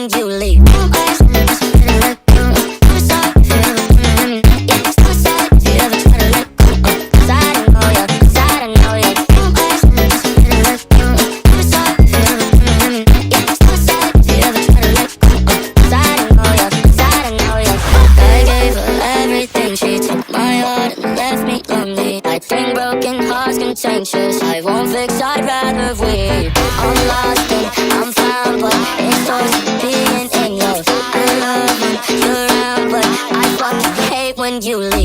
when you leave. Broken hearts contentious, I won't fix, I'd rather weep. I'm lost and I'm found, but it's always being in yours. I love when you're around, but I fucking hate when you leave.